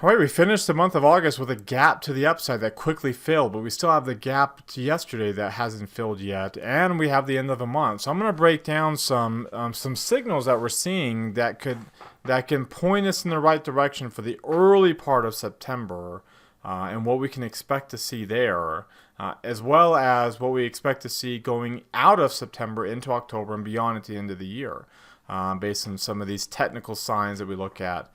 All right, we finished the month of August with a gap to the upside that quickly filled, but we still have the gap to yesterday that hasn't filled yet, and we have the end of the month. So I'm going to break down some signals that we're seeing that can point us in the right direction for the early part of September, and what we can expect to see there, as well as what we expect to see going out of September into October and beyond at the end of the year, based on some of these technical signs that we look at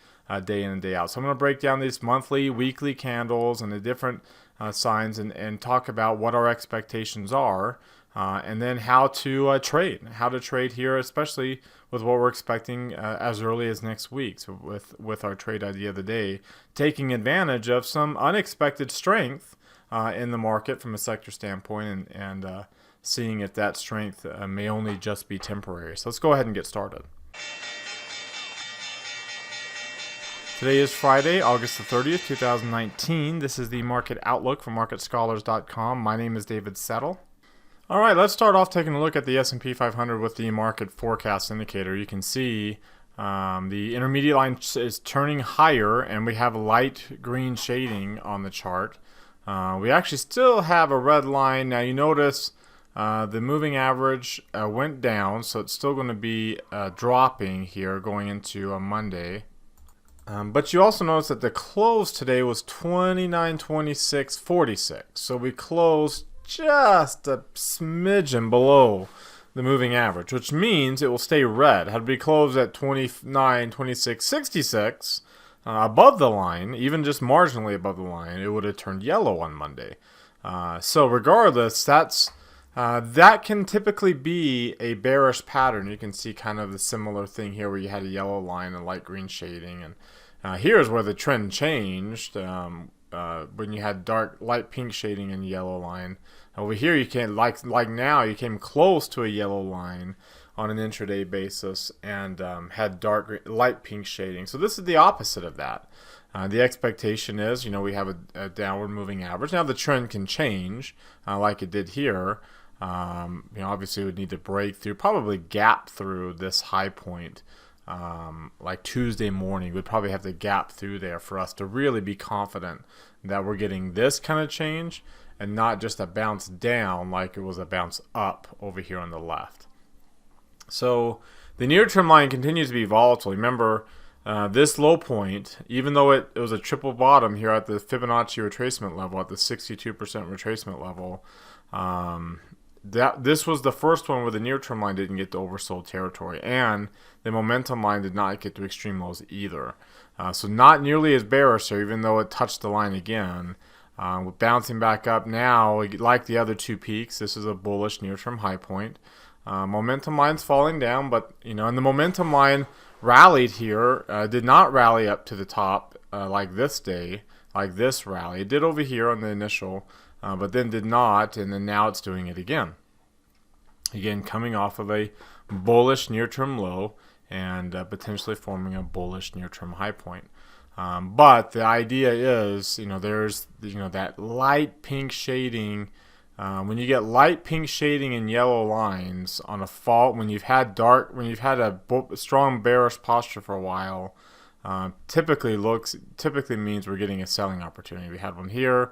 day in and day out. So I'm going to break down these monthly, weekly candles and the different signs and talk about what our expectations are, and then how to trade here, especially with what we're expecting as early as next week. So with our trade idea of the day, taking advantage of some unexpected strength in the market from a sector standpoint, and seeing if that strength may only just be temporary. So let's go ahead and get started. Today is Friday, August the 30th, 2019. This is the Market Outlook from MarketScholars.com. My name is David Settle. All right, let's start off taking a look at the S&P 500 with the market forecast indicator. You can see the intermediate line is turning higher, and we have light green shading on the chart. We actually still have a red line. Now you notice the moving average went down, so it's still going to be dropping here going into a Monday. But you also notice that the close today was 29.26.46. So we closed just a smidgen below the moving average, which means it will stay red. Had we closed at 29.26.66 above the line, even just marginally above the line, it would have turned yellow on Monday. So regardless, that can typically be a bearish pattern. You can see kind of the similar thing here where you had a yellow line and light green shading. And here's where the trend changed when you had light pink shading and yellow line. Over here, you came like now, you came close to a yellow line on an intraday basis and had light pink shading. So this is the opposite of that. The expectation is, we have a downward moving average. Now the trend can change like it did here. Obviously we would need to break through, probably gap through this high point, like Tuesday morning. We'd probably have to gap through there for us to really be confident that we're getting this kind of change and not just a bounce down like it was a bounce up over here on the left. So the near-term line continues to be volatile. Remember, this low point, even though it was a triple bottom here at the Fibonacci retracement level, at the 62% retracement level, this was the first one where the near-term line didn't get to oversold territory, and the momentum line did not get to extreme lows either. So not nearly as bearish there, even though it touched the line again. With bouncing back up now, like the other two peaks, this is a bullish near-term high point. Momentum line's falling down, but and the momentum line rallied here, did not rally up to the top like this day, like this rally. It did over here on the initial, but then did not, and then now it's doing it again. Again, coming off of a bullish near-term low and potentially forming a bullish near-term high point. But the idea is, there's that light pink shading. When you get light pink shading and yellow lines on a fault, when you've had a strong bearish posture for a while, typically means we're getting a selling opportunity. We had one here,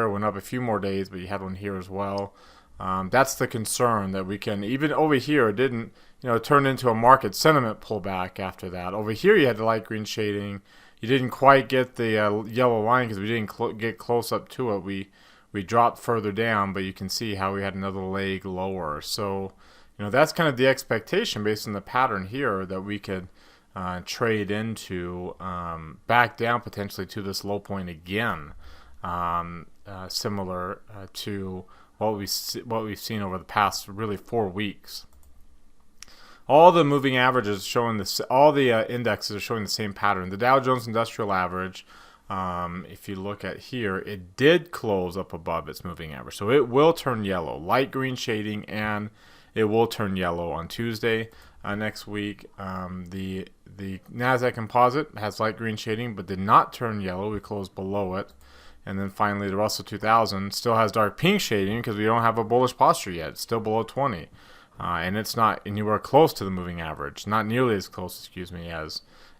went up a few more days, but you had one here as well. That's the concern, that we can, even over here, it didn't turn into a market sentiment pullback after that. Over here you had the light green shading. You didn't quite get the yellow line because we didn't get close up to it. We dropped further down, but you can see how we had another leg lower. So that's kind of the expectation based on the pattern here, that we could trade into back down potentially to this low point again, similar to what we've seen over the past really 4 weeks. All the moving averages showing this. All the indexes are showing the same pattern. The Dow Jones Industrial Average, if you look at here, it did close up above its moving average, so it will turn yellow, light green shading, and it will turn yellow on Tuesday next week. The Nasdaq Composite has light green shading, but did not turn yellow. We closed below it. And then finally, the Russell 2000 still has dark pink shading because we don't have a bullish posture yet. It's still below 20. And it's not anywhere close to the moving average. Not nearly as close,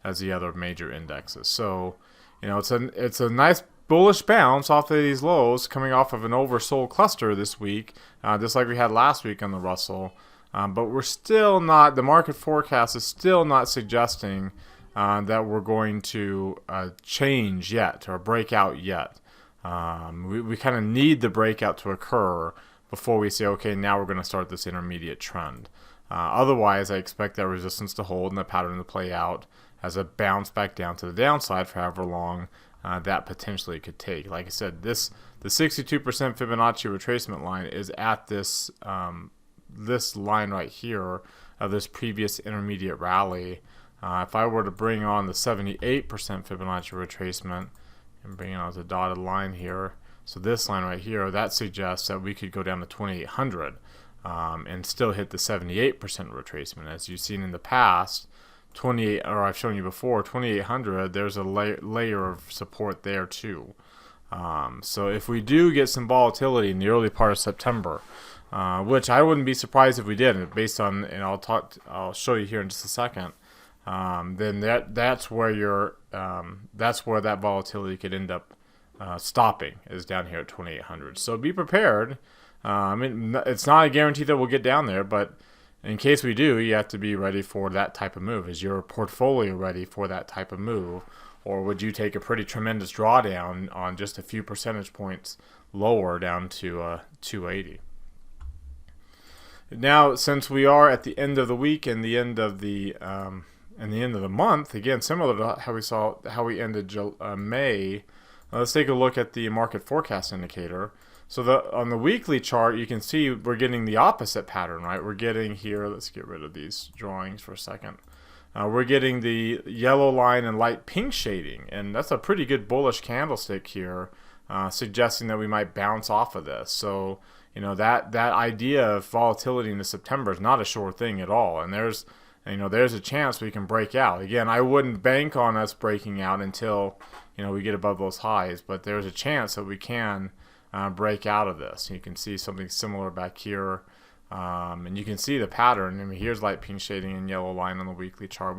as the other major indexes. So, it's a nice bullish bounce off of these lows, coming off of an oversold cluster this week, just like we had last week on the Russell. But we're still not. The market forecast is still not suggesting that we're going to change yet or break out yet. We kind of need the breakout to occur before we say, okay, now we're going to start this intermediate trend. Otherwise, I expect that resistance to hold and the pattern to play out as a bounce back down to the downside for however long that potentially could take. Like I said, the 62% Fibonacci retracement line is at this this line right here of this previous intermediate rally. If I were to bring on the 78% Fibonacci retracement and bring it on the dotted line here, so this line right here, that suggests that we could go down to 2800 and still hit the 78% retracement. As you've seen in the past, 28, or I've shown you before, 2800, there's a layer of support there too. So if we do get some volatility in the early part of September, which I wouldn't be surprised if we did, based on, and I'll show you here in just a second, then that's where that volatility could end up stopping, is down here at 2800. So be prepared. It's not a guarantee that we'll get down there, but in case we do, you have to be ready for that type of move. Is your portfolio ready for that type of move? Or would you take a pretty tremendous drawdown on just a few percentage points lower down to 280? Now, since we are at the end of the week and the end of the month, again, similar to how we ended May, let's take a look at the market forecast indicator. So on the weekly chart, you can see we're getting the opposite pattern, right? We're getting here, let's get rid of these drawings for a second. We're getting the yellow line and light pink shading, and that's a pretty good bullish candlestick here, suggesting that we might bounce off of this. So, that idea of volatility into September is not a sure thing at all, and there's a chance we can break out. Again, I wouldn't bank on us breaking out until, we get above those highs, but there's a chance that we can break out of this. You can see something similar back here, and you can see the pattern. Here's light pink shading and yellow line on the weekly chart.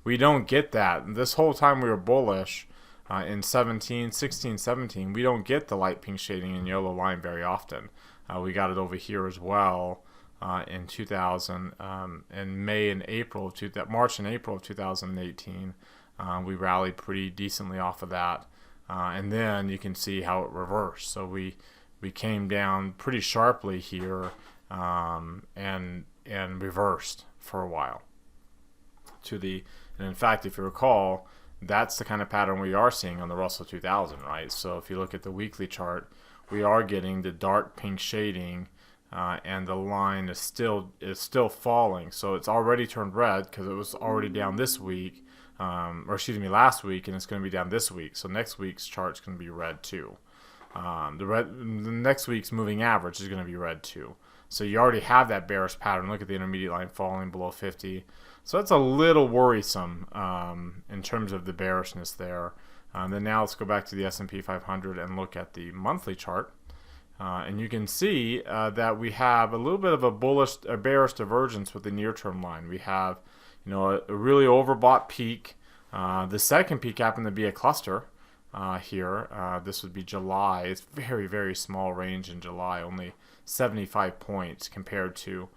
We don't get that. This whole time we were bullish in 16, 17, we don't get the light pink shading and yellow line very often. We got it over here as well in 2000, in May and April of March and April of 2018. We rallied pretty decently off of that. And then you can see how it reversed. So we came down pretty sharply here and reversed for a while. And in fact, if you recall, that's the kind of pattern we are seeing on the Russell 2000, right? So if you look at the weekly chart, we are getting the dark pink shading, and the line is still falling. So it's already turned red because it was already down this week. Last week, and it's going to be down this week. So next week's chart's going to be red too. The next week's moving average is going to be red too. So you already have that bearish pattern. Look at the intermediate line falling below 50. So that's a little worrisome in terms of the bearishness there. Then now let's go back to the S&P 500 and look at the monthly chart. And you can see that we have a little bit of a bearish divergence with the near-term line. We have a really overbought peak. The second peak happened to be a cluster here. This would be July. It's very, very small range in July, only 75 points compared to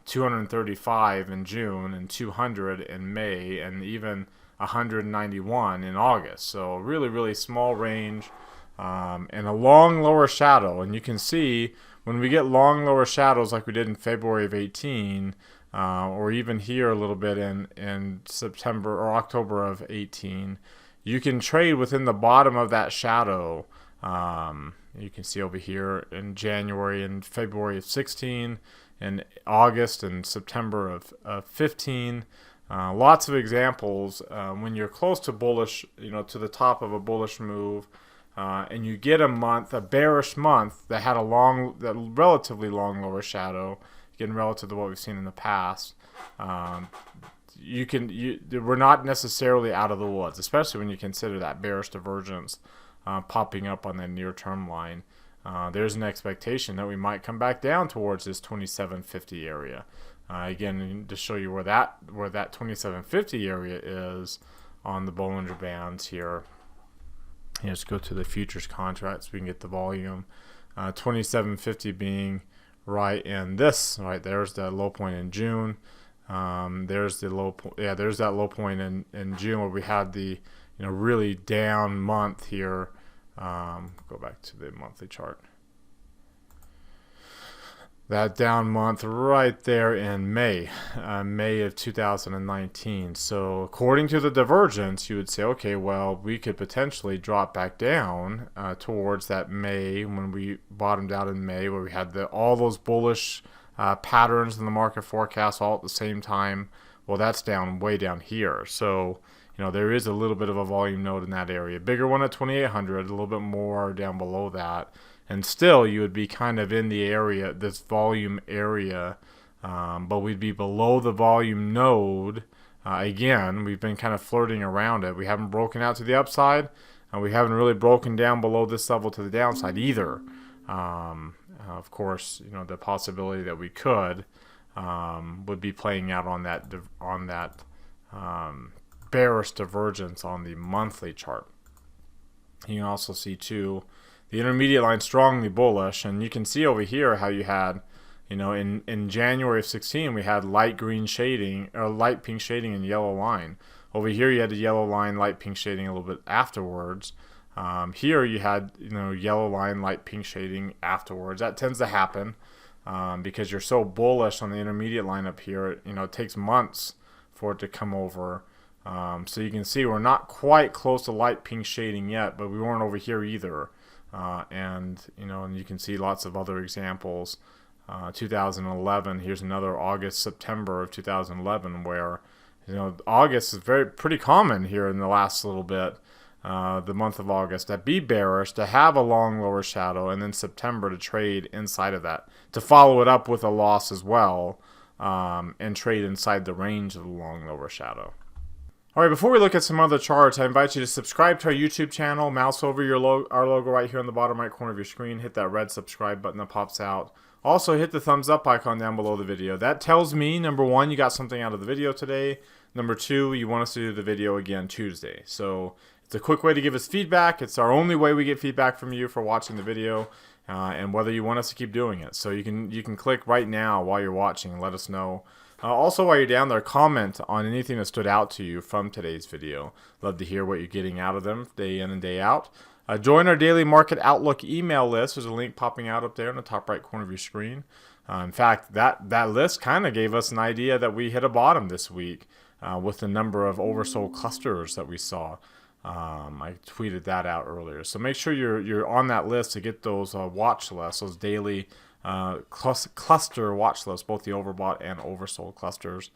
235 in June and 200 in May and even 191 in August. So really, really small range and a long lower shadow. And you can see when we get long lower shadows like we did in February of 18, or even here a little bit in September or October of 18, you can trade within the bottom of that shadow. You can see over here in January and February of 16, and August and September of 15. Lots of examples when you're close to bullish, to the top of a bullish move, and you get a bearish month that had that relatively long lower shadow, again relative to what we've seen in the past. We're not necessarily out of the woods, especially when you consider that bearish divergence popping up on that near-term line. There's an expectation that we might come back down towards this 2750 area. Again, to show you where that 2750 area is on the Bollinger Bands here. Let's go to the futures contracts. We can get the volume. 2750 being right in this. Right there's that low point in June. There's the low point. Yeah, there's that low point in June where we had the really down month here. Go back to the monthly chart. That down month right there in May of 2019. So according to the divergence, you would say, okay, well, we could potentially drop back down towards that May, when we bottomed out in May, where we had all those bullish patterns in the market forecast all at the same time. Well, that's down way down here. So there is a little bit of a volume node in that area. Bigger one at 2800, a little bit more down below that. And still, you would be kind of in the area, this volume area, but we'd be below the volume node. Again, we've been kind of flirting around it. We haven't broken out to the upside, and we haven't really broken down below this level to the downside either. Of course, the possibility that we could would be playing out on that bearish divergence on the monthly chart. You can also see too, the intermediate line strongly bullish, and you can see over here how you had, in January of 16, we had light green shading, or light pink shading and yellow line. Over here you had the yellow line, light pink shading a little bit afterwards. Here you had, yellow line, light pink shading afterwards. That tends to happen because you're so bullish on the intermediate line up here. It takes months for it to come over. So you can see we're not quite close to light pink shading yet, but we weren't over here either. And you can see lots of other examples. 2011, here's another August, September of 2011, where August is pretty common here in the last little bit, the month of August, to be bearish, to have a long lower shadow, and then September to trade inside of that, to follow it up with a loss as well, and trade inside the range of the long lower shadow. Alright, before we look at some other charts, I invite you to subscribe to our YouTube channel. Mouse over our logo right here in the bottom right corner of your screen. Hit that red subscribe button that pops out. Also, hit the thumbs up icon down below the video. That tells me, number one, you got something out of the video today. Number two, you want us to do the video again Tuesday. So it's a quick way to give us feedback. It's our only way we get feedback from you for watching the video, and whether you want us to keep doing it. So you can click right now while you're watching and let us know. Also, while you're down there, comment on anything that stood out to you from today's video. Love to hear what you're getting out of them day in and day out. Join our daily market outlook email list. There's a link popping out up there in the top right corner of your screen. In fact, that list kind of gave us an idea that we hit a bottom this week with the number of oversold clusters that we saw. I tweeted that out earlier. So make sure you're on that list to get those watch lists, those daily cluster watch lists, both the overbought and oversold clusters.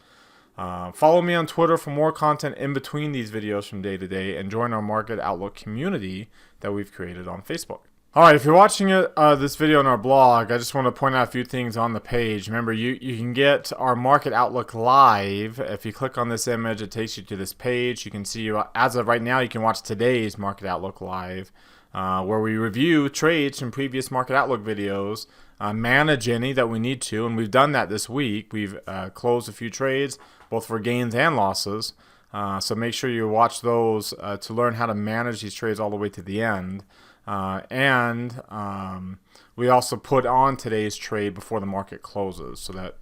Follow me on Twitter for more content in between these videos from day to day, and join our Market Outlook community that we've created on Facebook. Alright, if you're watching this video on our blog, I just want to point out a few things on the page. Remember, you can get our Market Outlook live. If you click on this image, it takes you to this page. You can see, as of right now, you can watch today's Market Outlook live, where we review trades from previous Market Outlook videos, manage any that we need to, and we've done that this week. We've closed a few trades, both for gains and losses. So make sure you watch those to learn how to manage these trades all the way to the end. We also put on today's trade before the market closes, so that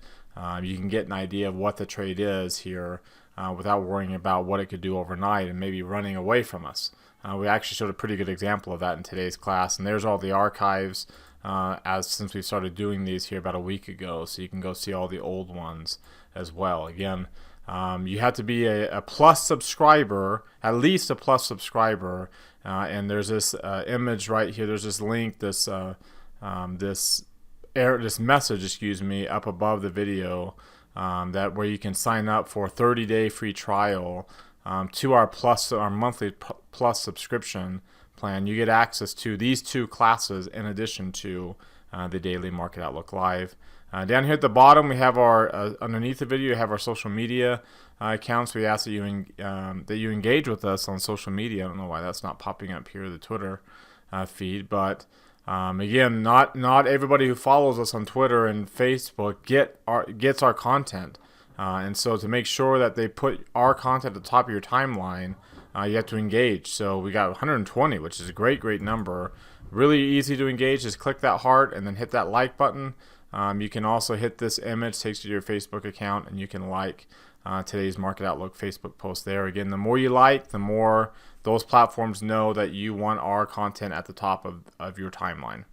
you can get an idea of what the trade is here without worrying about what it could do overnight and maybe running away from us. We actually showed a pretty good example of that in today's class, and there's all the archives since we started doing these here about a week ago, so you can go see all the old ones as well. Again, you have to be a plus subscriber, at least a plus subscriber, and there's this image right here. There's this link, this message, excuse me, up above the video, where you can sign up for a 30-day free trial to our monthly plus subscription plan. You get access to these two classes in addition to the daily Market Outlook Live. Down here at the bottom, we have our underneath the video, you have our social media accounts. We ask that you engage with us on social media. I don't know why that's not popping up here, the Twitter feed, but again, not everybody who follows us on Twitter and Facebook gets our content, and so to make sure that they put our content at the top of your timeline, you have to engage. So we got 120, which is a great number. Really easy to engage. Just click that heart and then hit that like button. You can also hit this image, takes you to your Facebook account, and you can like today's Market Outlook Facebook post there. Again, the more you like, the more those platforms know that you want our content at the top of your timeline.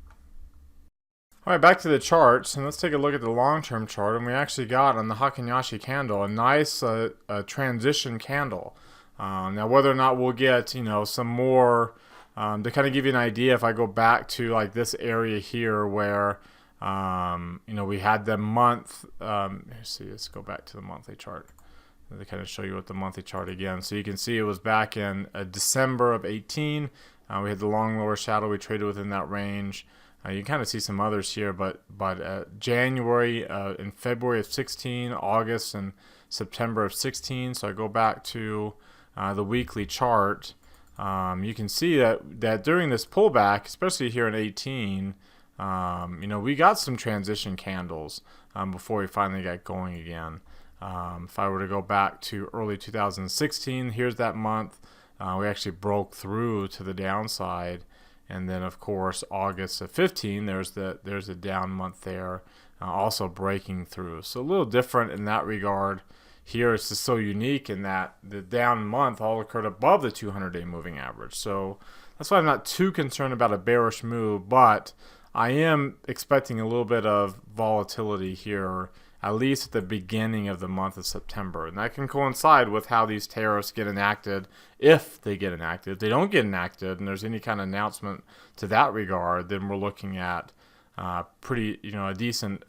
All right, back to the charts, and let's take a look at the long-term chart. And we actually got on the Hakinyashi candle a nice transition candle. Now, whether or not we'll get some more to kind of give you an idea, if I go back to like this area here where we had the month. Let's go back to the monthly chart to kind of show you what the monthly chart again. So you can see it was back in December of 18. We had the long lower shadow. We traded within that range. You can kind of see some others here, but January and February of 16, August and September of 16. So I go back to the weekly chart. You can see that during this pullback, especially here in 18, we got some transition candles before we finally got going again. If I were to go back to early 2016, here's that month. We actually broke through to the downside. And then, of course, August of 15, there's a down month there, also breaking through. So a little different in that regard. Here, it's just so unique in that the down month all occurred above the 200-day moving average. So that's why I'm not too concerned about a bearish move, but I am expecting a little bit of volatility here, at least at the beginning of the month of September. And that can coincide with how these tariffs get enacted, if they get enacted. If they don't get enacted and there's any kind of announcement to that regard, then we're looking at a decent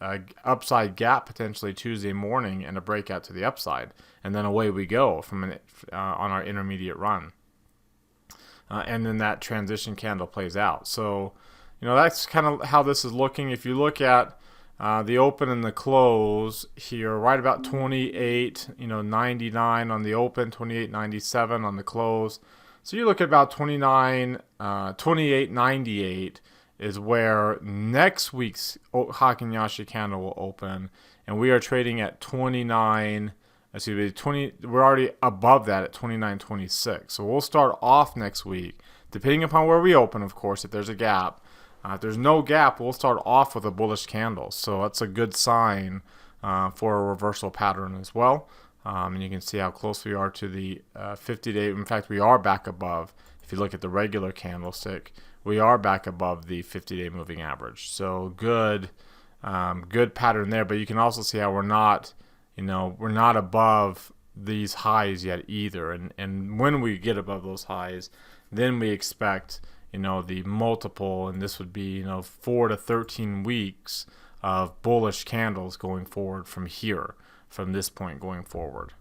upside gap potentially Tuesday morning and a breakout to the upside. And then away we go on our intermediate run. And then that transition candle plays out. So, that's kind of how this is looking. If you look at the open and the close here, right about 28.99 on the open, 28.97 on the close. So you look at about 28.98 is where next week's Hakinyashi candle will open, and we are trading at 29. We're already above that at 29.26. So we'll start off next week, depending upon where we open, of course, if there's a gap. If there's no gap, we'll start off with a bullish candle. So that's a good sign for a reversal pattern as well. And you can see how close we are to the 50-day. In fact, we are back above. If you look at the regular candlestick, we are back above the 50-day moving average. So good pattern there. But you can also see how we're not above these highs yet either. And when we get above those highs, then we expect the multiple, and this would be 4 to 13 weeks of bullish candles going forward from this point going forward.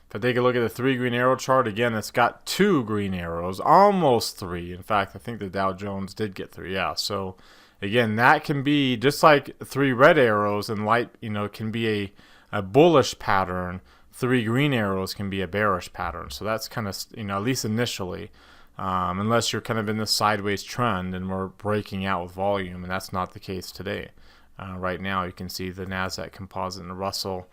If I take a look at the 3 green arrow chart, again, it's got 2 green arrows, almost 3. In fact, I think the Dow Jones did get 3. Yeah, so again, that can be just like 3 red arrows and light, can be a bullish pattern. 3 green arrows can be a bearish pattern. So that's kind of, at least initially. Unless you're kind of in this sideways trend and we're breaking out with volume, and that's not the case today. Right now you can see the NASDAQ Composite and the Russell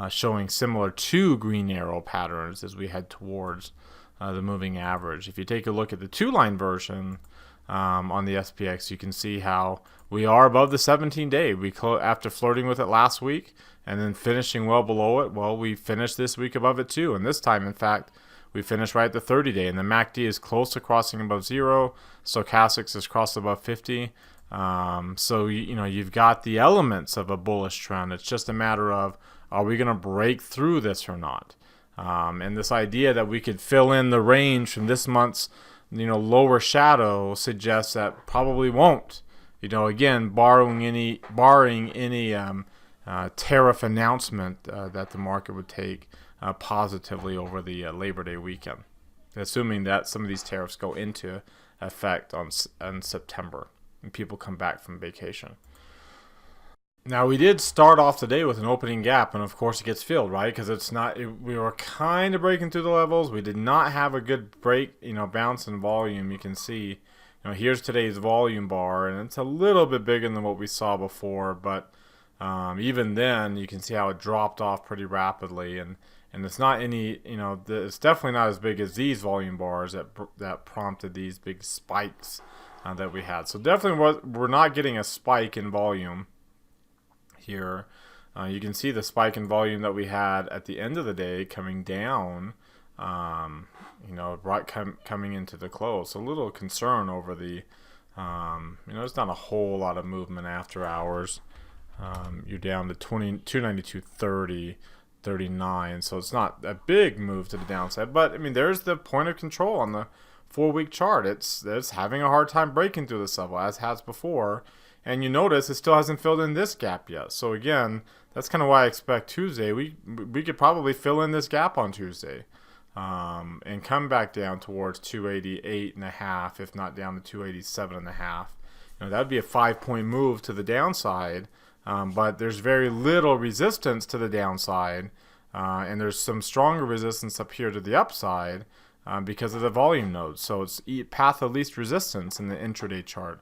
showing similar 2 green arrow patterns as we head towards the moving average. If you take a look at the 2-line version on the SPX, you can see how we are above the 17-day. After flirting with it last week and then finishing well below it, well, we finished this week above it too. And this time, in fact, we finished right at the 30-day, and the MACD is close to crossing above 0. Stochastics is crossed above 50. So you've got the elements of a bullish trend. It's just a matter of, are we going to break through this or not? And this idea that we could fill in the range from this month's lower shadow suggests that probably won't. Again, barring any tariff announcement that the market would take positively over the Labor Day weekend, assuming that some of these tariffs go into effect on September and people come back from vacation. Now, we did start off today with an opening gap, and of course it gets filled, right? Because we were kind of breaking through the levels. We did not have a good break, bounce in volume. You can see, here's today's volume bar, and it's a little bit bigger than what we saw before, but even then, you can see how it dropped off pretty rapidly, and And it's not any, it's definitely not as big as these volume bars that prompted these big spikes that we had. So definitely we're not getting a spike in volume here. You can see the spike in volume that we had at the end of the day coming down, coming into the close. So a little concern over the, there's not a whole lot of movement after hours. You're down to 292.30, 39. So it's not a big move to the downside. But, I mean, there's the point of control on the 4-week chart. It's having a hard time breaking through this level, as has before. And you notice it still hasn't filled in this gap yet. So, again, that's kind of why I expect Tuesday. We could probably fill in this gap on Tuesday and come back down towards 288.5, if not down to 287.5. That would be a 5-point move to the downside. But there's very little resistance to the downside, and there's some stronger resistance up here to the upside because of the volume nodes. So it's path of least resistance in the intraday chart.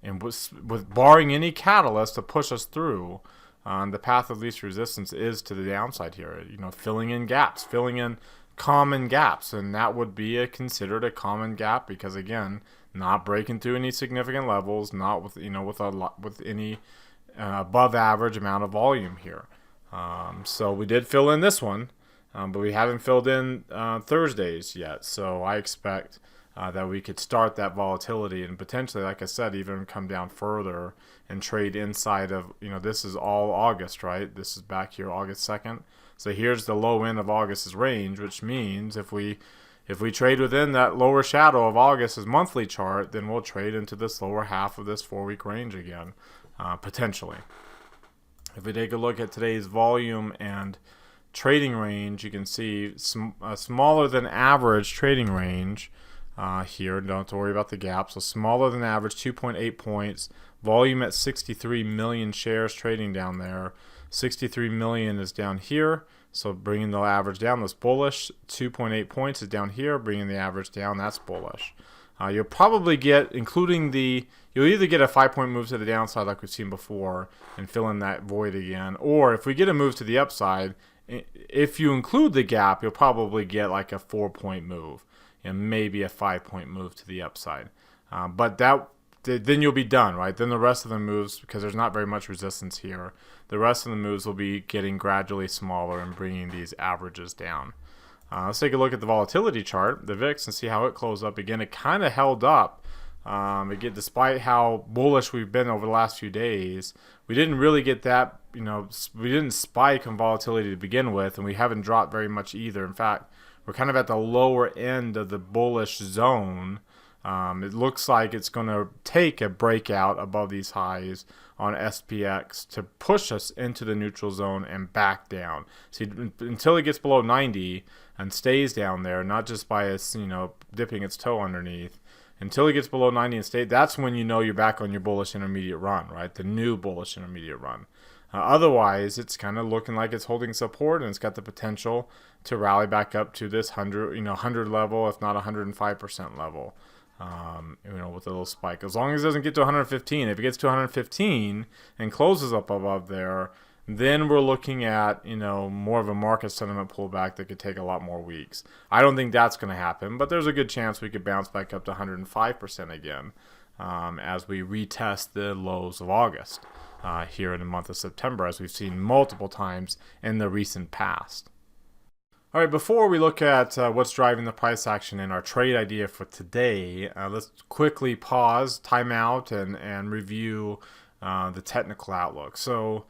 And with barring any catalyst to push us through, the path of least resistance is to the downside here. Filling in gaps, filling in common gaps, and that would be considered a common gap because, again, not breaking through any significant levels, not with with any above average amount of volume here. So we did fill in this one, but we haven't filled in Thursdays yet. So I expect that we could start that volatility and potentially, like I said, even come down further and trade inside of, this is all August, right? This is back here August 2nd. So here's the low end of August's range, which means if we trade within that lower shadow of August's monthly chart, then we'll trade into this lower half of this 4-week range again. Potentially. If we take a look at today's volume and trading range, you can see a smaller than average trading range here. Don't have to worry about the gap. So smaller than average, 2.8 points. Volume at 63 million shares trading down there. 63 million is down here. So bringing the average down, that's bullish. 2.8 points is down here. Bringing the average down, that's bullish. You'll probably get, you'll either get a 5-point move to the downside like we've seen before and fill in that void again, or if we get a move to the upside, if you include the gap, you'll probably get like a 4-point move and maybe a 5-point move to the upside. But then you'll be done, right? Then the rest of the moves, because there's not very much resistance here, the rest of the moves will be getting gradually smaller and bringing these averages down. Let's take a look at the volatility chart, the VIX, and see how it closed up. Again, it kind of held up. Again, despite how bullish we've been over the last few days, we didn't really get that, we didn't spike in volatility to begin with, and we haven't dropped very much either. In fact, we're kind of at the lower end of the bullish zone. It looks like it's going to take a breakout above these highs on SPX to push us into the neutral zone and back down. See, until it gets below 90 and stays down there, not just by its, dipping its toe underneath, until it gets below 90 and stays, that's when you're back on your bullish intermediate run, right? The new bullish intermediate run. Otherwise, it's kind of looking like it's holding support and it's got the potential to rally back up to this 100 level, if not 105% level. With a little spike. As long as it doesn't get to 115, if it gets to 115 and closes up above there, then we're looking at, more of a market sentiment pullback that could take a lot more weeks. I don't think that's going to happen, but there's a good chance we could bounce back up to 105% again as we retest the lows of August here in the month of September, as we've seen multiple times in the recent past. All right, before we look at what's driving the price action in our trade idea for today, let's quickly pause, time out, and review the technical outlook. So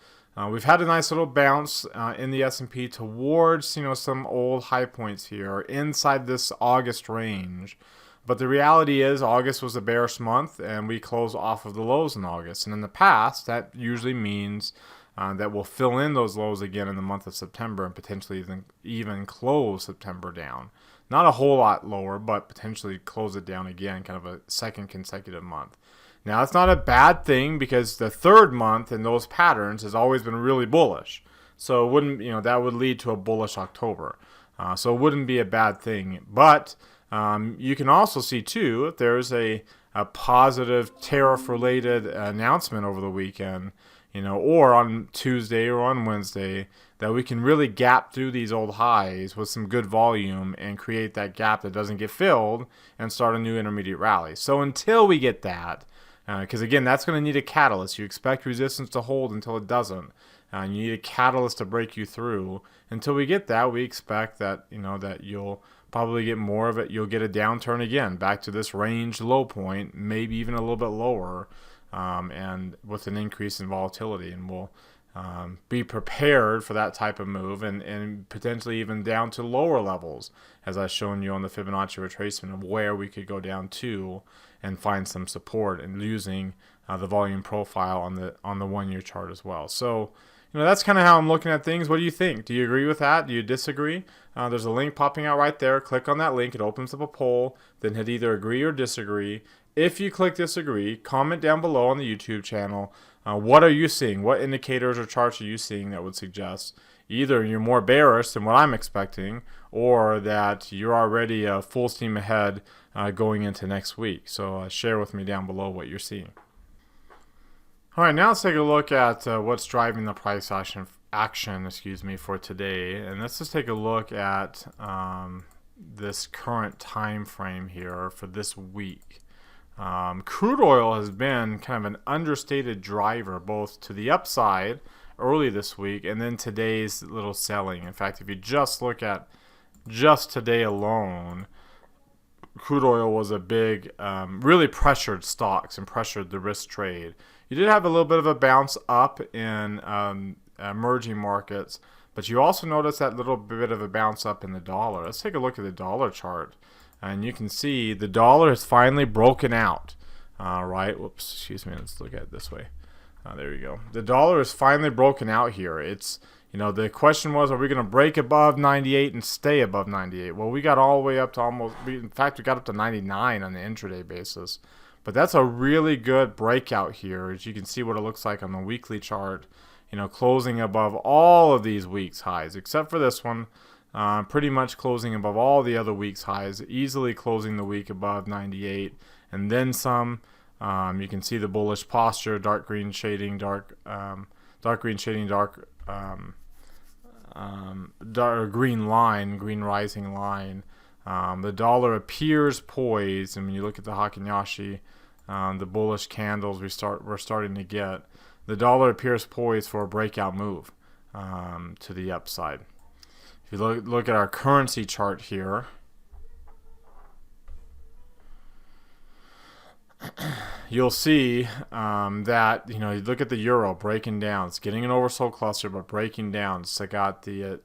we've had a nice little bounce in the S&P towards some old high points here inside this August range. But the reality is August was a bearish month, and we closed off of the lows in August. And in the past, that usually means that will fill in those lows again in the month of September and potentially even close September down. Not a whole lot lower, but potentially close it down again, kind of a second consecutive month. Now, that's not a bad thing because the third month in those patterns has always been really bullish. So it wouldn't, that would lead to a bullish October. So it wouldn't be a bad thing. But you can also see, too, if there's a positive tariff-related announcement over the weekend, or on Tuesday or on Wednesday, that we can really gap through these old highs with some good volume and create that gap that doesn't get filled and start a new intermediate rally. So until we get that, because again, that's going to need a catalyst. You expect resistance to hold until it doesn't. You need a catalyst to break you through. Until we get that, we expect that that you'll probably get more of it. You'll get a downturn again, back to this range low point, maybe even a little bit lower, and with an increase in volatility. And we'll be prepared for that type of move, and potentially even down to lower levels, as I've shown you on the Fibonacci retracement of where we could go down to and find some support, and using the volume profile on the 1-year chart as well. So that's kind of how I'm looking at things. What do you think? Do you agree with that? Do you disagree? There's a link popping out right there. Click on that link. It opens up a poll. Then hit either agree or disagree. If you click disagree, comment down below on the YouTube channel. What are you seeing? What indicators or charts are you seeing that would suggest either you're more bearish than what I'm expecting, or that you're already full steam ahead going into next week? So share with me down below what you're seeing. All right, now let's take a look at what's driving the price action for today. And let's just take a look at this current time frame here for this week. Crude oil has been kind of an understated driver, both to the upside early this week and then today's little selling. In fact, if you just look at just today alone, crude oil was a big, really pressured stocks and pressured the risk trade. You did have a little bit of a bounce up in emerging markets, but you also notice that little bit of a bounce up in the dollar. Let's take a look at the dollar chart, and you can see the dollar has finally broken out. Right? Whoops, excuse me. Let's look at it this way. There you go. The dollar is finally broken out here. It's the question was, are we going to break above 98 and stay above 98? Well, we got all the way up to in fact, we got up to 99 on the intraday basis. But that's a really good breakout here, as you can see what it looks like on the weekly chart. Closing above all of these week's highs, except for this one. Pretty much closing above all the other week's highs, easily closing the week above 98, and then some. You can see the bullish posture, dark green shading, dark green line, green rising line. The dollar appears poised, and when you look at the Hakinyashi, the bullish candles we're starting to get, the dollar appears poised for a breakout move to the upside. If you look at our currency chart here, you'll see that you look at the euro breaking down. It's getting an oversold cluster, but breaking down. So got the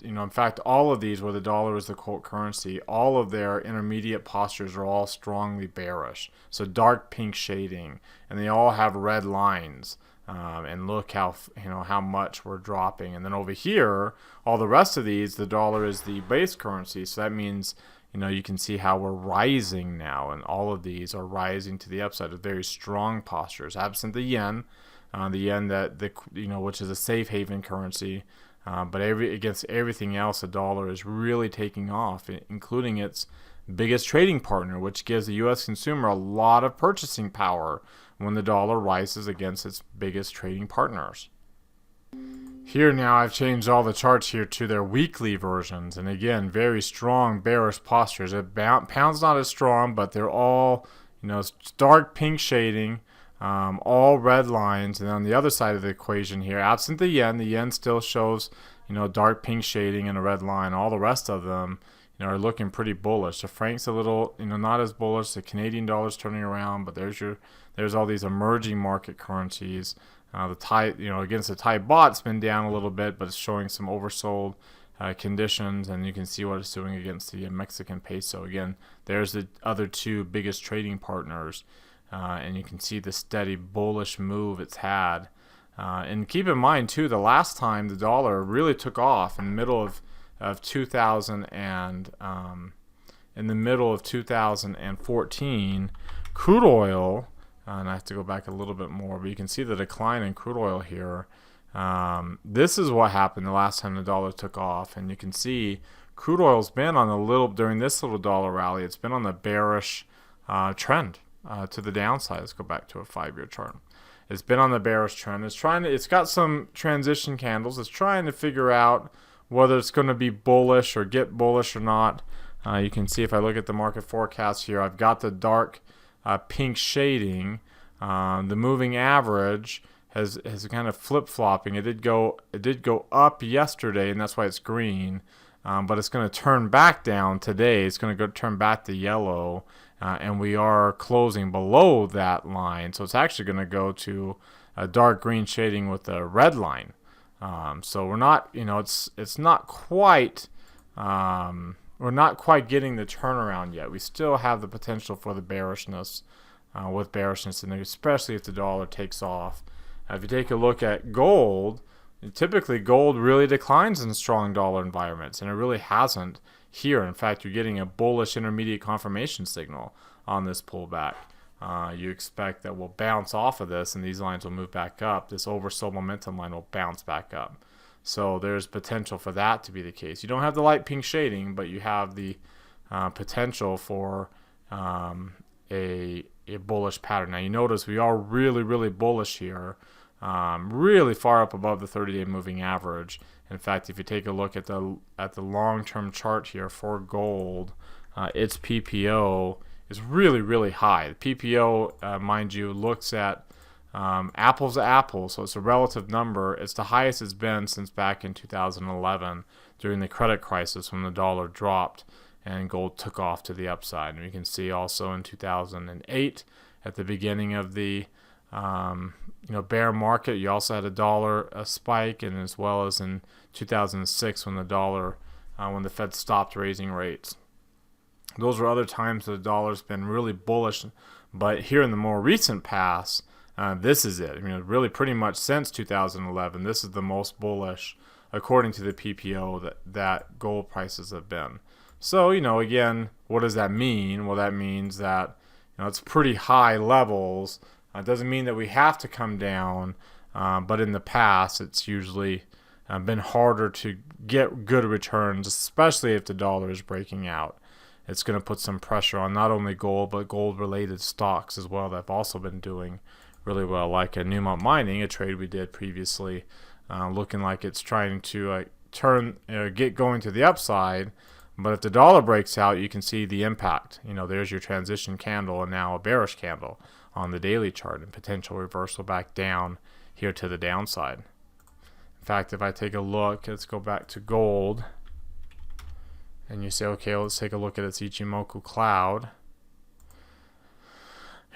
in fact, all of these where the dollar is the quote currency, all of their intermediate postures are all strongly bearish. So dark pink shading, and they all have red lines. And look how how much we're dropping. And then over here, all the rest of these, the dollar is the base currency. So that means you can see how we're rising now, and all of these are rising to the upside with very strong postures. Absent the yen that which is a safe haven currency, but against everything else, the dollar is really taking off, including its biggest trading partner, which gives the U.S. consumer a lot of purchasing power when the dollar rises against its biggest trading partners. Here now I've changed all the charts here to their weekly versions, and again, very strong bearish postures. Pound's not as strong, but they're all dark pink shading, all red lines. And on the other side of the equation here, absent the yen still shows dark pink shading and a red line. All the rest of them are looking pretty bullish. The franc's a little not as bullish. The Canadian dollar's turning around, but there's all these emerging market currencies. The Thai, against the Thai baht, it's been down a little bit, but it's showing some oversold conditions, and you can see what it's doing against the Mexican peso. Again, there's the other two biggest trading partners, and you can see the steady bullish move it's had. And keep in mind too, the last time the dollar really took off in the middle of 2014, crude oil. And I have to go back a little bit more, but you can see the decline in crude oil here. This is what happened the last time the dollar took off, and you can see crude oil's been on during this little dollar rally, it's been on the bearish trend to the downside. Let's go back to a 5-year chart. It's been on the bearish trend. It's got some transition candles. It's trying to figure out whether it's going to be bullish or get bullish or not. You can see if I look at the market forecast here, I've got the dark pink shading. The moving average has kind of flip-flopping. It did go up yesterday, and that's why it's green. But it's going to turn back down today. It's going to turn back to yellow, and we are closing below that line. So it's actually going to go to a dark green shading with a red line. So we're not, it's not quite, we're not quite getting the turnaround yet. We still have the potential for the bearishness, and especially if the dollar takes off. If you take a look at gold, typically gold really declines in strong dollar environments, and it really hasn't here. In fact, you're getting a bullish intermediate confirmation signal on this pullback. You expect that we'll bounce off of this, and these lines will move back up. This oversold momentum line will bounce back up. So there's potential for that to be the case. You don't have the light pink shading, but you have the potential for a bullish pattern. Now you notice we are really, really bullish here, really far up above the 30-day moving average. In fact, if you take a look at the long-term chart here for gold, its PPO is really, really high. The PPO, mind you, looks at apples to apples, so it's a relative number. It's the highest it's been since back in 2011 during the credit crisis when the dollar dropped and gold took off to the upside. And we can see also in 2008 at the beginning of the bear market, you also had a spike, and as well as in 2006 when when the Fed stopped raising rates. Those are other times that the dollar's been really bullish, but here in the more recent past, this is it. Really pretty much since 2011, this is the most bullish, according to the PPO, that gold prices have been. So, again, what does that mean? Well, that means that it's pretty high levels. It doesn't mean that we have to come down, but in the past, it's usually been harder to get good returns, especially if the dollar is breaking out. It's going to put some pressure on not only gold, but gold-related stocks as well that have also been doing really well, like Newmont Mining, a trade we did previously, looking like it's trying to get going to the upside. But if the dollar breaks out, you can see the impact. There's your transition candle and now a bearish candle on the daily chart, and potential reversal back down here to the downside. In fact, if I take a look, let's go back to gold. And you say, okay, let's take a look at its Ichimoku cloud.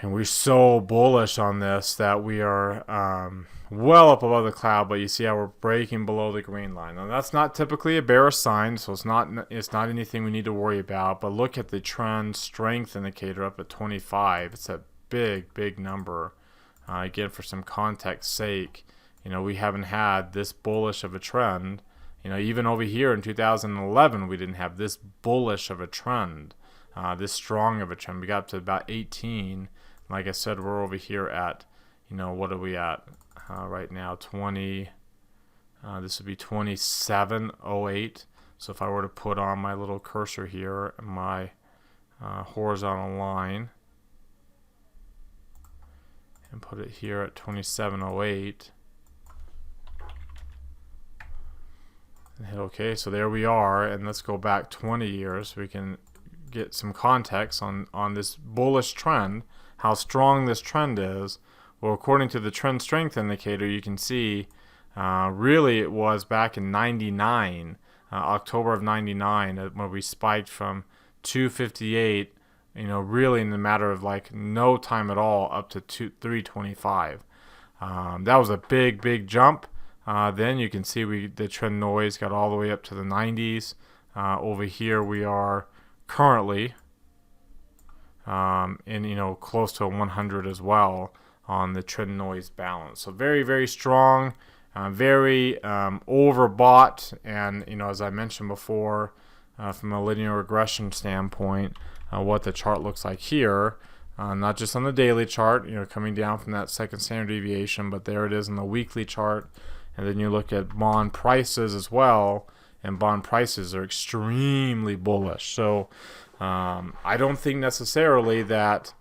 And we're so bullish on this that we are well up above the cloud, but you see how we're breaking below the green line. Now that's not typically a bearish sign, so it's not anything we need to worry about. But look at the trend strength indicator up at 25. It's a big number. Again, for some context sake, we haven't had this bullish of a trend. Even over here in 2011, we didn't have this bullish of a trend, this strong of a trend. We got up to about 18. Like I said, we're over here at, what are we at right now? 20. This would be 27.08. So if I were to put on my little cursor here, my horizontal line, and put it here at 27.08. And hit OK. So there we are, and let's go back 20 years so we can get some context on this bullish trend, how strong this trend is. Well, according to the trend strength indicator, you can see really it was back in 99, October of 99, when we spiked from 258, really in the matter of like no time at all, up to 325. That was a big jump. Then you can see the trend noise got all the way up to the 90s. Over here we are currently in close to a 100 as well on the trend noise balance. So very strong, very overbought, and as I mentioned before, from a linear regression standpoint, what the chart looks like here. Not just on the daily chart, coming down from that second standard deviation, but there it is on the weekly chart. And then you look at bond prices as well, and bond prices are extremely bullish. So I don't think necessarily that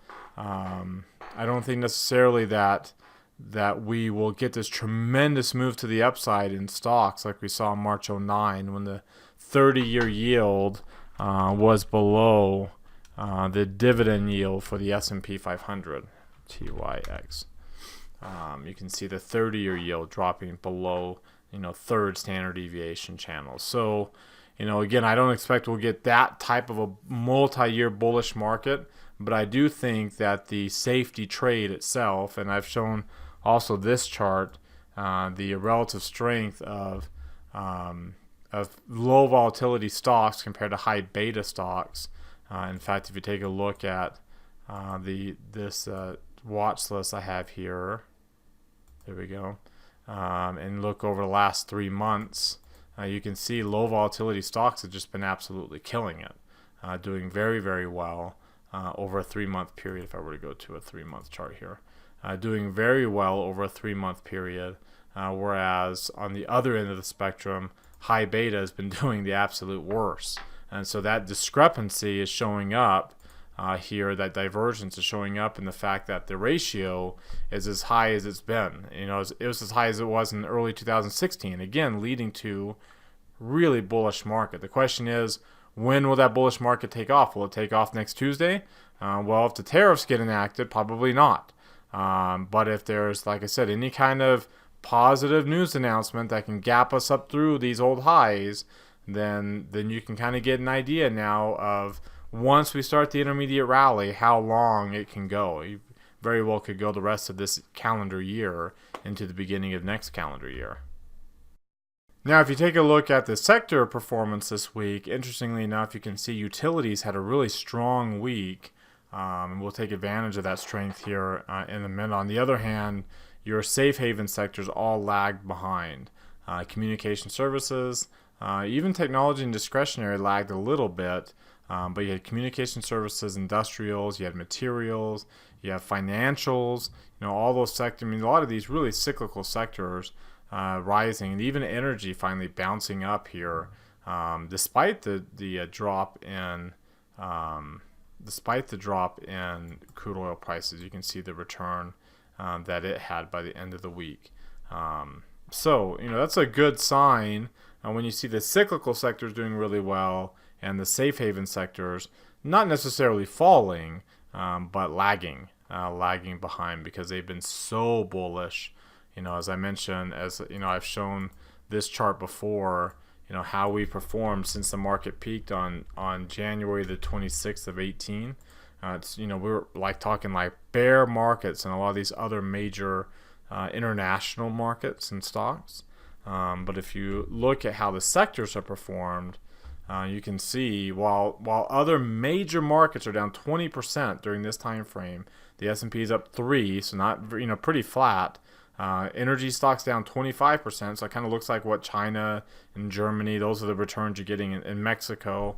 that we will get this tremendous move to the upside in stocks like we saw in March '09 when the 30-year yield was below the dividend yield for the S&P 500, TYX. You can see the 30-year yield dropping below, third standard deviation channels. So, again, I don't expect we'll get that type of a multi-year bullish market, but I do think that the safety trade itself, and I've shown also this chart, the relative strength of low volatility stocks compared to high beta stocks. In fact, if you take a look at this watch list I have here, there we go, and look over the last 3 months, you can see low volatility stocks have just been absolutely killing it, doing very, very well over a 3-month period. If I were to go to a 3-month chart here, doing very well over a 3-month period, whereas on the other end of the spectrum, high beta has been doing the absolute worst. And so that discrepancy is showing up here, that divergence is showing up in the fact that the ratio is as high as it's been. It was as high as it was in early 2016, again, leading to really bullish market. The question is, when will that bullish market take off? Will it take off next Tuesday? Well, if the tariffs get enacted, probably not. But if there's, like I said, any kind of positive news announcement that can gap us up through these old highs, then you can kind of get an idea now of, once we start the intermediate rally, how long it can go. You very well could go the rest of this calendar year into the beginning of next calendar year. Now, if you take a look at the sector performance this week, interestingly enough, you can see utilities had a really strong week, and we'll take advantage of that strength here in a minute. On the other hand, your safe haven sectors all lagged behind. Communication services, even technology and discretionary lagged a little bit, but you had communication services, industrials, you had materials, you have financials, all those sectors. I mean, a lot of these really cyclical sectors rising, and even energy finally bouncing up here, despite the drop in crude oil prices. You can see the return that it had by the end of the week. So that's a good sign when you see the cyclical sectors doing really well and the safe haven sectors not necessarily falling, but lagging behind because they've been so bullish. As I mentioned, I've shown this chart before, how we performed since the market peaked on January the 26th of 18. We're talking bear markets and a lot of these other major international markets and stocks. But if you look at how the sectors have performed, you can see while other major markets are down 20% during this time frame, the S&P is up 3%, so not pretty flat. Energy stocks down 25%, so it kind of looks like what China and Germany, those are the returns you're getting in Mexico.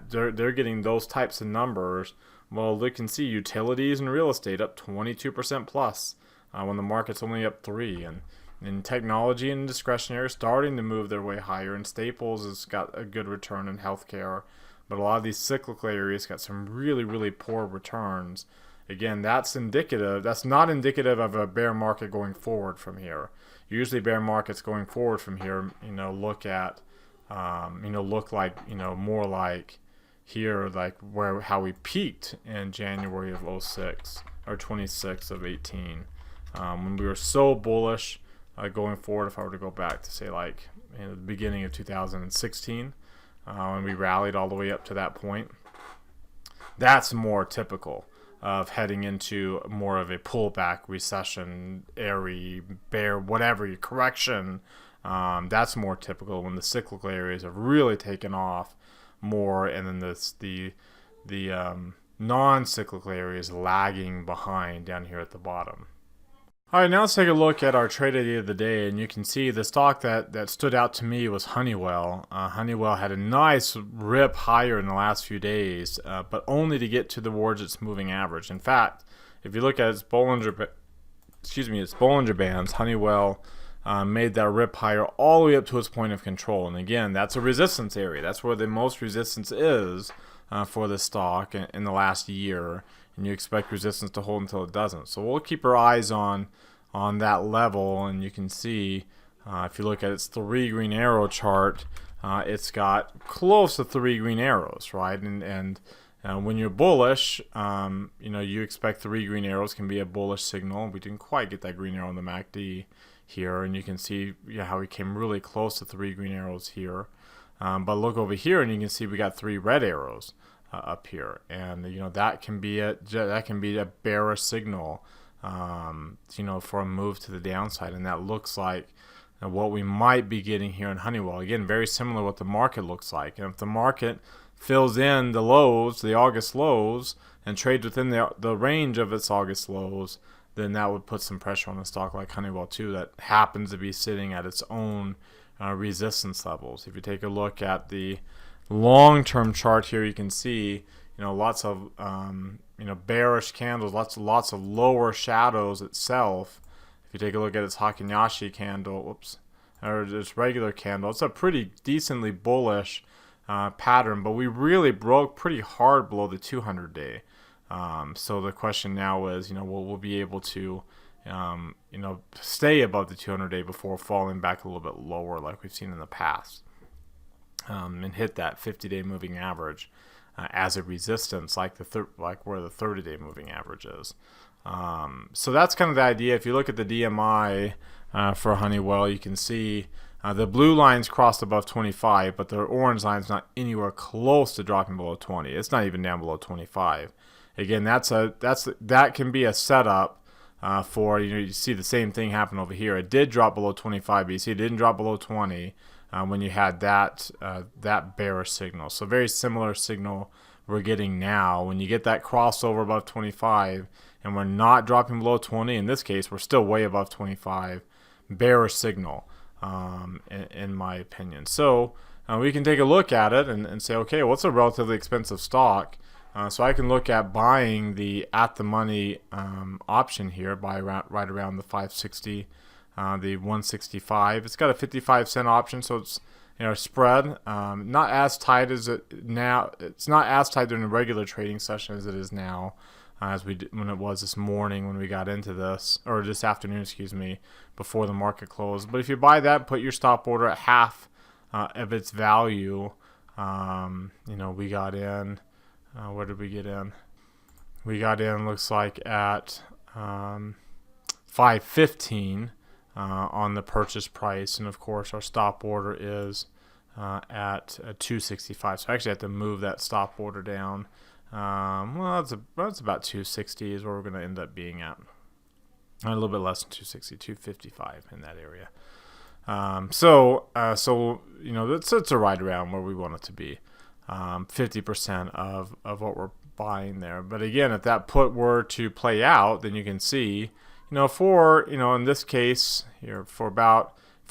They're getting those types of numbers. Well, you can see utilities and real estate up 22% plus when the market's only up 3%. And technology and discretionary starting to move their way higher, and staples has got a good return in healthcare. But a lot of these cyclical areas got some really, really poor returns. Again, that's not indicative of a bear market going forward from here. Usually bear markets going forward from here, look like more like here, like how we peaked in January of 06 or 26 of 18, when we were so bullish going forward. If I were to go back to say the beginning of 2016, when we rallied all the way up to that point, that's more typical of heading into more of a pullback, recession, airy, bear, whatever, your correction. That's more typical when the cyclical areas have really taken off more, and then the non-cyclical areas lagging behind down here at the bottom. All right, now let's take a look at our trade idea of the day, and you can see the stock that stood out to me was Honeywell. Honeywell had a nice rip higher in the last few days, but only to get towards its moving average. In fact, if you look at its Bollinger Bands, Honeywell made that rip higher all the way up to its point of control. And again, that's a resistance area. That's where the most resistance is for the stock in the last year. And you expect resistance to hold until it doesn't. So we'll keep our eyes on on that level, and you can see if you look at its 3 green arrow chart, it's got close to 3 green arrows, right? And when you're bullish, you expect 3 green arrows can be a bullish signal. We didn't quite get that green arrow in the MACD here, and you can see how we came really close to 3 green arrows here. But look over here, and you can see we got 3 red arrows up here, and that can be a bearish signal, for a move to the downside, and that looks like what we might be getting here in Honeywell. Again, very similar to what the market looks like, and if the market fills in the lows, the August lows, and trades within the range of its August lows, then that would put some pressure on a stock like Honeywell too, that happens to be sitting at its own resistance levels. If you take a look at the long-term chart here, you can see lots of bearish candles, lots of lower shadows itself. If you take a look at its Hakinyashii candle, or its regular candle, it's a pretty decently bullish pattern, but we really broke pretty hard below the 200-day. So the question now is, we'll be able to, stay above the 200-day before falling back a little bit lower, like we've seen in the past, and hit that 50-day moving average as a resistance, like where the 30-day moving average is. So that's kind of the idea. If you look at the DMI for Honeywell, you can see the blue line's crossed above 25, but the orange line's not anywhere close to dropping below 20. It's not even down below 25. Again, that can be a setup for, you see the same thing happen over here. It did drop below 25, but you see it didn't drop below 20 when you had that bearish signal. So very similar signal we're getting now. When you get that crossover above 25 and we're not dropping below 20, in this case, we're still way above 25, bearish signal, in my opinion. So we can take a look at it and say, okay, what's a relatively expensive stock? So I can look at buying the at-the-money option here, right around the 560, the 165. It's got a 55-cent option, so it's spread. Not as tight as it now. It's not as tight during a regular trading session as it is now, when it was this morning when we got into this, or this afternoon, excuse me, before the market closed. But if you buy that, put your stop order at half of its value. We got in. Where did we get in? We got in, looks like, at 515 on the purchase price, and of course our stop order is at 265. So I actually have to move that stop order down. That's about 260 is where we're going to end up being at. A little bit less than 260, 255 in that area. So it's right around where we want it to be. 50% of what we're buying there. But again, if that put were to play out, then you can see, in this case here, for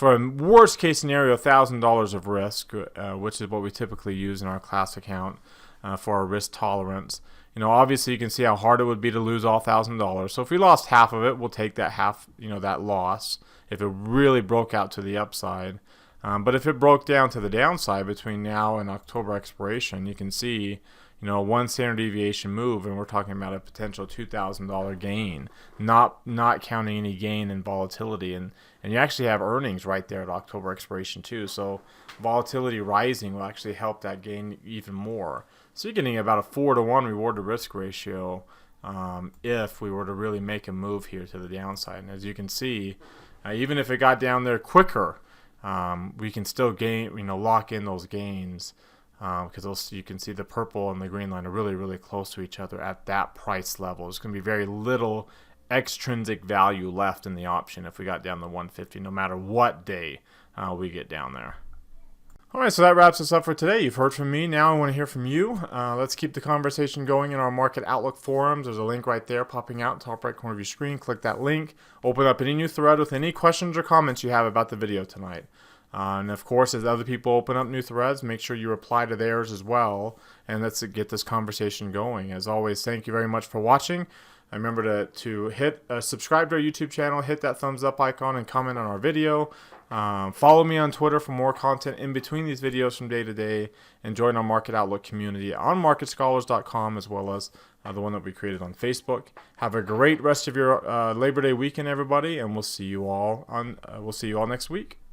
a worst case scenario, $1,000 of risk, which is what we typically use in our class account for our risk tolerance. Obviously you can see how hard it would be to lose all $1,000. So if we lost half of it, we'll take that half, that loss if it really broke out to the upside. But if it broke down to the downside between now and October expiration, you can see, one standard deviation move, and we're talking about a potential $2,000 gain, not counting any gain in volatility. And you actually have earnings right there at October expiration too. So volatility rising will actually help that gain even more. So you're getting about a 4-to-1 reward to risk ratio if we were to really make a move here to the downside. And as you can see, even if it got down there quicker, we can still lock in those gains because you can see the purple and the green line are really, really close to each other at that price level. There's going to be very little extrinsic value left in the option if we got down to 150, no matter what day we get down there. All right, so that wraps us up for today. You've heard from me. Now I want to hear from you. Let's keep the conversation going in our Market Outlook forums. There's a link right there popping out in the top right corner of your screen. Click that link. Open up any new thread with any questions or comments you have about the video tonight. And of course, as other people open up new threads, make sure you reply to theirs as well. And let's get this conversation going. As always, thank you very much for watching. Remember to hit subscribe to our YouTube channel, hit that thumbs up icon, and comment on our video. Follow me on Twitter for more content in between these videos from day to day, and join our Market Outlook community on marketscholars.com, as well as the one that we created on Facebook. Have a great rest of your Labor Day weekend, everybody, and we'll see you all next week.